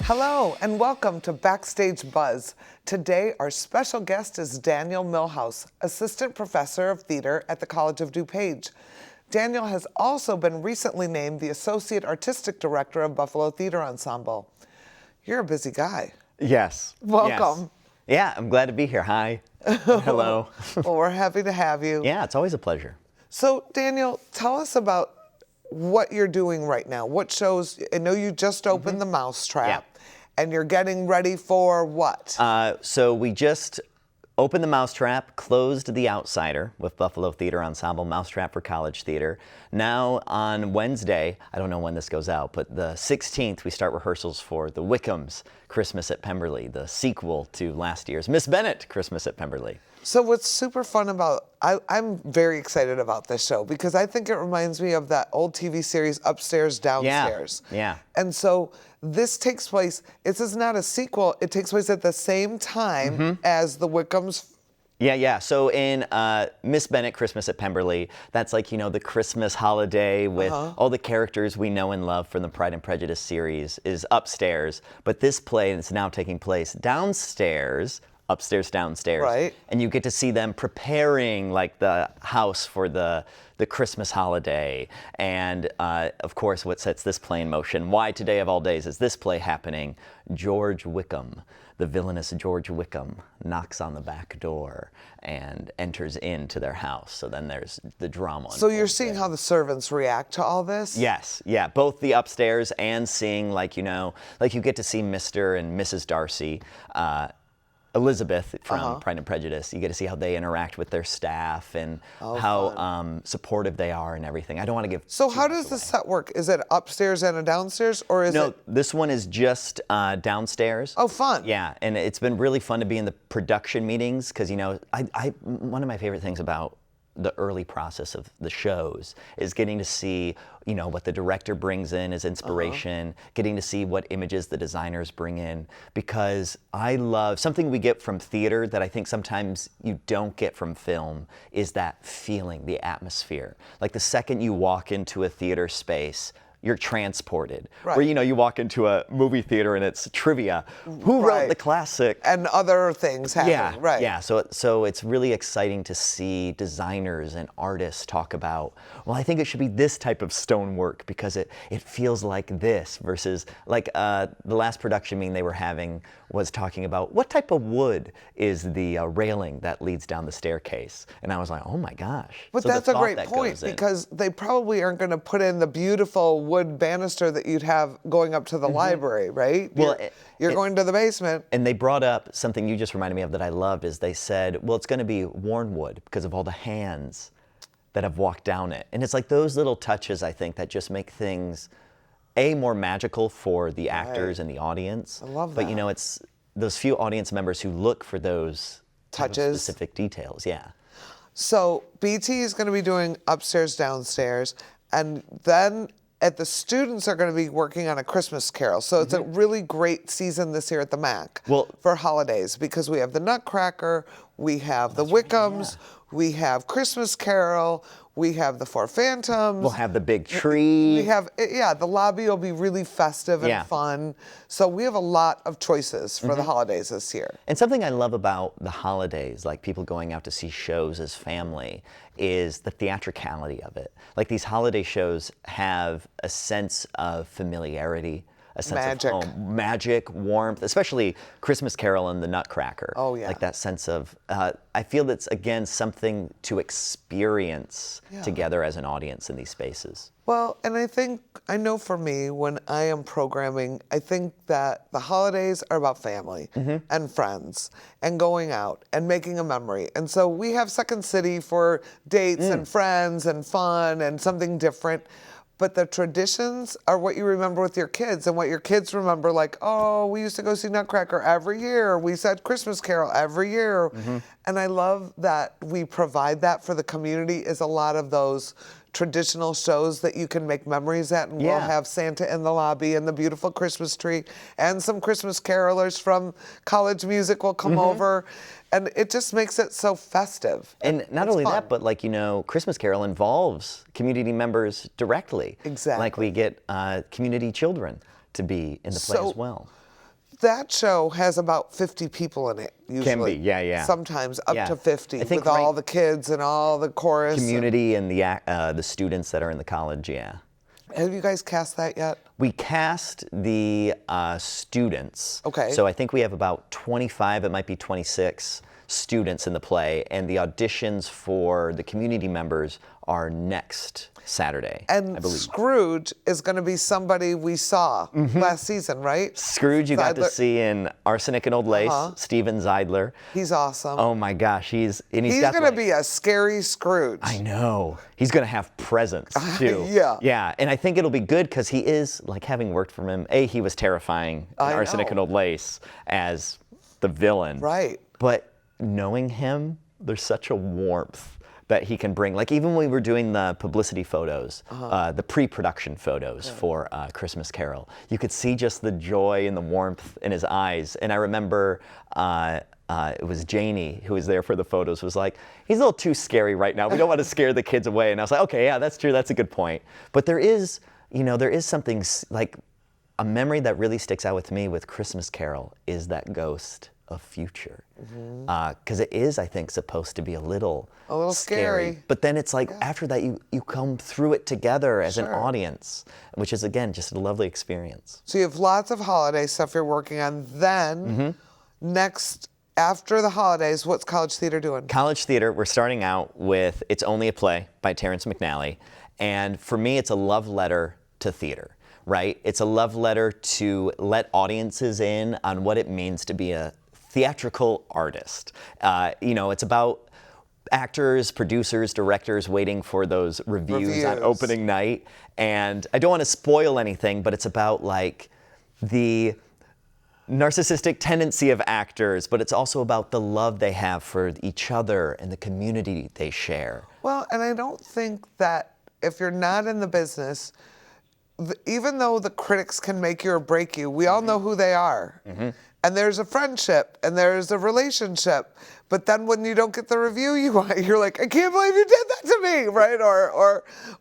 Hello and welcome to Backstage Buzz. Today our special guest is Daniel Millhouse, Assistant Professor of Theater at the College of DuPage. Daniel has also been recently named the Associate Artistic Director of Buffalo Theatre Ensemble. You're a busy guy. Yes. Welcome. Yes. Yeah, I'm glad to be here. Hi. Hello. Well, we're happy to have you. Yeah, it's always a pleasure. So, Daniel, tell us about what you're doing right now. What shows? I know you just opened the Mousetrap, and you're getting ready for what? So we just opened the Mousetrap, closed the Outsider with Buffalo Theatre Ensemble, Mousetrap for College Theater. Now on Wednesday, I don't know when this goes out, but the 16th, we start rehearsals for the Wickhams Christmas at Pemberley, the sequel to last year's Miss Bennet Christmas at Pemberley. So what's super fun about, I'm very excited about this show because I think it reminds me of that old TV series Upstairs, Downstairs. Yeah. And so this takes place, this is not a sequel, it takes place at the same time as the Wickhams. Yeah. So in Miss Bennet Christmas at Pemberley, that's like, you know, the Christmas holiday with all the characters we know and love from the Pride and Prejudice series is upstairs. But this play is now taking place downstairs, upstairs, downstairs. Right. And you get to see them preparing like the house for the Christmas holiday. And of course, what sets this play in motion, why today of all days is this play happening? George Wickham, the villainous George Wickham, knocks on the back door and enters into their house. So then there's the drama. So you're seeing how the servants react to all this? Yes, yeah, both the upstairs and seeing, like, you know, like you get to see Mr. and Mrs. Darcy, Elizabeth from Pride and Prejudice. You get to see how they interact with their staff and how supportive they are and everything. I don't want to give. So how does the set work? Is it upstairs and a downstairs, or is it? No, this one is just downstairs. Oh, fun. Yeah, and it's been really fun to be in the production meetings because, you know, one of my favorite things about the early process of the shows is getting to see, you know, what the director brings in as inspiration, getting to see what images the designers bring in, because I love something we get from theater that I think sometimes you don't get from film is that feeling, the atmosphere. Like the second you walk into a theater space, you're transported. Right. Where, you know, you walk into a movie theater and it's trivia. Who wrote the classic? And other things happening, Yeah, right. Yeah, so it's really exciting to see designers and artists talk about, well, I think it should be this type of stonework because it feels like this versus, like the last production meeting they were having was talking about what type of wood is the railing that leads down the staircase. And I was like, oh my gosh. But so that's a great point because they probably aren't going to put in the beautiful wood banister that you'd have going up to the library, right? Well, you're going to the basement. And they brought up something you just reminded me of that I loved is they said, well, it's going to be worn wood because of all the hands that have walked down it. And it's like those little touches, I think, that just make things, more magical for the actors and the audience. I love that. But, you know, it's those few audience members who look for those touches, specific details, yeah. So BT is going to be doing upstairs, downstairs, and then the students are going to be working on A Christmas Carol. So it's a really great season this year at the MAC for holidays because we have the Nutcracker, we have the Wickhams, we have Christmas Carol, we have the Four Phantoms. We'll have the big tree. We have, the lobby will be really festive and fun. So we have a lot of choices for the holidays this year. And something I love about the holidays, like people going out to see shows as family, is the theatricality of it. Like these holiday shows have a sense of familiarity, a sense of home, magic, warmth, especially Christmas Carol and the Nutcracker. Oh, yeah. Like that sense of, I feel that's, again, something to experience together as an audience in these spaces. Well, and I know for me, when I am programming, I think that the holidays are about family and friends and going out and making a memory. And so we have Second City for dates and friends and fun and something different. But the traditions are what you remember with your kids and what your kids remember, like, oh, we used to go see Nutcracker every year. We said Christmas Carol every year. And I love that we provide that for the community is a lot of those traditional shows that you can make memories at, and we'll have Santa in the lobby and the beautiful Christmas tree, and some Christmas carolers from College Music will come over, and it just makes it so festive. And not only that, but like, you know, Christmas Carol involves community members directly. Exactly. Like we get community children to be in the play as well. that show has about 50 people in it, usually. Can be, yeah. Sometimes up Yeah. to 50 I think with all the kids and all the chorus. Community and the students that are in the college, yeah. Have you guys cast that yet? We cast the students. Okay. So I think we have about 25, it might be 26 students in the play, and the auditions for the community members are next Saturday, I And believe. Scrooge is going to be somebody we saw last season, right? Scrooge you got to Zeidler. see in Arsenic and Old Lace, Steven Zeidler. He's awesome. Oh my gosh, he's He's got going to like- be a scary Scrooge. I know. He's going to have presence too. Yeah. Yeah, and I think it'll be good because he is, like, having worked from him, he was terrifying in I Arsenic know. and Old Lace as the villain. Right. But knowing him, there's such a warmth that he can bring. Like, even when we were doing the publicity photos, the pre-production photos for Christmas Carol, you could see just the joy and the warmth in his eyes. And I remember it was Janie who was there for the photos, was like, he's a little too scary right now. We don't want to scare the kids away. And I was like, okay, yeah, that's true. That's a good point. But there is something like a memory that really sticks out with me with Christmas Carol is that ghost of future. Because it is, I think, supposed to be a little scary. But then it's like, after that, you come through it together as an Sure. audience, which is, again, just a lovely experience. So you have lots of holiday stuff you're working on. Then, next, after the holidays, what's College Theater doing? College Theater, we're starting out with It's Only a Play by Terrence McNally. And for me, it's a love letter to theater, right? It's a love letter to let audiences in on what it means to be a theatrical artist. It's about actors, producers, directors waiting for those reviews on Reviews. opening night. And I don't want to spoil anything, but it's about, like, the narcissistic tendency of actors, but it's also about the love they have for each other and the community they share. Well, and I don't think that if you're not in the business, even though the critics can make you or break you, we all know who they are. And there's a friendship and there's a relationship. But then when you don't get the review you want, you're like, I can't believe you did that to me, right?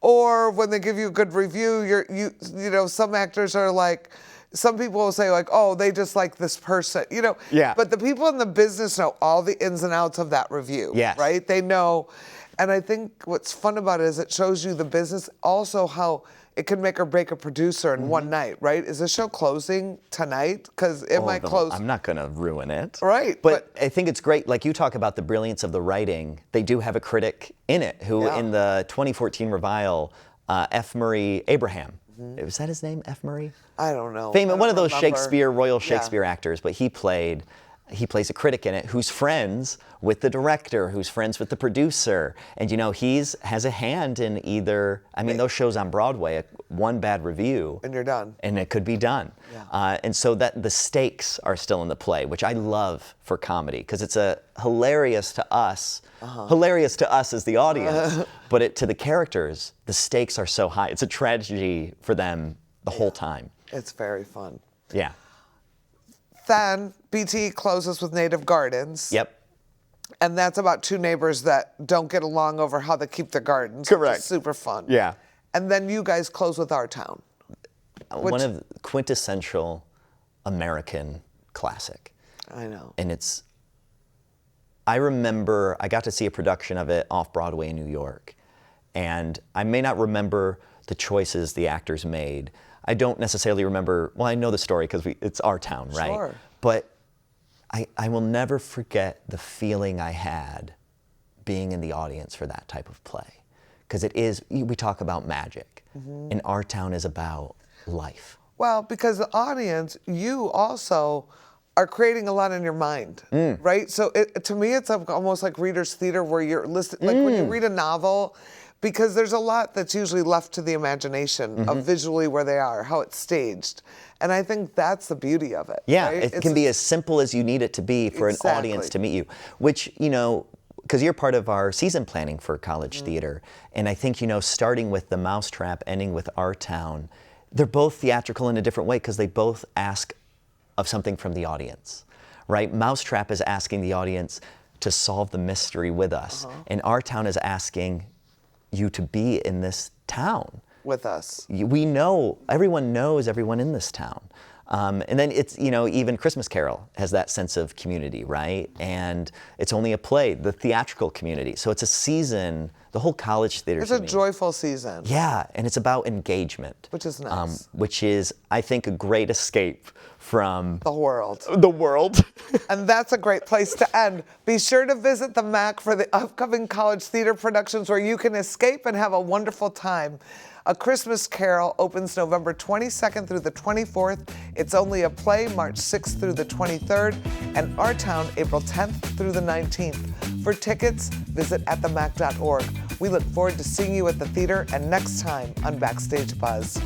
Or when they give you a good review, you know, some actors are like, some people will say, like, oh, they just like this person, you know. Yeah. But the people in the business know all the ins and outs of that review, Yes. right? They know. And I think what's fun about it is it shows you the business, also how it can make or break a producer in one night, right? Is the show closing tonight? Because it might close. I'm not going to ruin it. Right, But I think it's great. Like, you talk about the brilliance of the writing. They do have a critic in it who, Yeah. in the 2014 revival, F. Murray Abraham. Was that his name, F. Murray? I don't know. Famous, I one of don't those remember. Royal Yeah. Shakespeare actors, but he plays a critic in it who's friends with the director, who's friends with the producer. And, you know, has a hand in either, I mean, those shows on Broadway, one bad review. And you're done. And it could be done. Yeah. And so that the stakes are still in the play, which I love for comedy, because it's hilarious to us as the audience, but to the characters, the stakes are so high. It's a tragedy for them the whole time. It's very fun. Yeah. Then BT closes with Native Gardens. Yep. And that's about two neighbors that don't get along over how they keep their gardens. Which Correct. is super fun. Yeah. And then you guys close with Our Town. One of the quintessential American classic. I know. And I remember I got to see a production of it off Broadway in New York. And I may not remember the choices the actors made. I don't necessarily remember, well, I know the story because it's Our Town, right? Sure. But I will never forget the feeling I had being in the audience for that type of play. Because we talk about magic, and Our Town is about life. Well, because the audience, you also are creating a lot in your mind, right? So to me, it's almost like reader's theater where you're listening, like when you read a novel, because there's a lot that's usually left to the imagination of visually where they are, how it's staged. And I think that's the beauty of it. Yeah, right? it can be as simple as you need it to be for an audience to meet you, which, you know, because you're part of our season planning for College Theater. And I think, you know, starting with The Mousetrap, ending with Our Town, they're both theatrical in a different way because they both ask of something from the audience, right? Mousetrap is asking the audience to solve the mystery with us. And Our Town is asking you to be in this town. with us. We know, everyone knows everyone in this town. And then it's, even Christmas Carol has that sense of community, right? And it's only a play, the theatrical community. So it's a season, the whole college theater. It's a joyful season. Yeah, and it's about engagement. Which is nice. Which is, I think, a great escape from the world. The world. And that's a great place to end. Be sure to visit the MAC for the upcoming college theater productions where you can escape and have a wonderful time. A Christmas Carol opens November 22nd through the 24th. It's only a play, March 6th through the 23rd, and Our Town, April 10th through the 19th. For tickets, visit atthemac.org. We look forward to seeing you at the theater and next time on Backstage Buzz.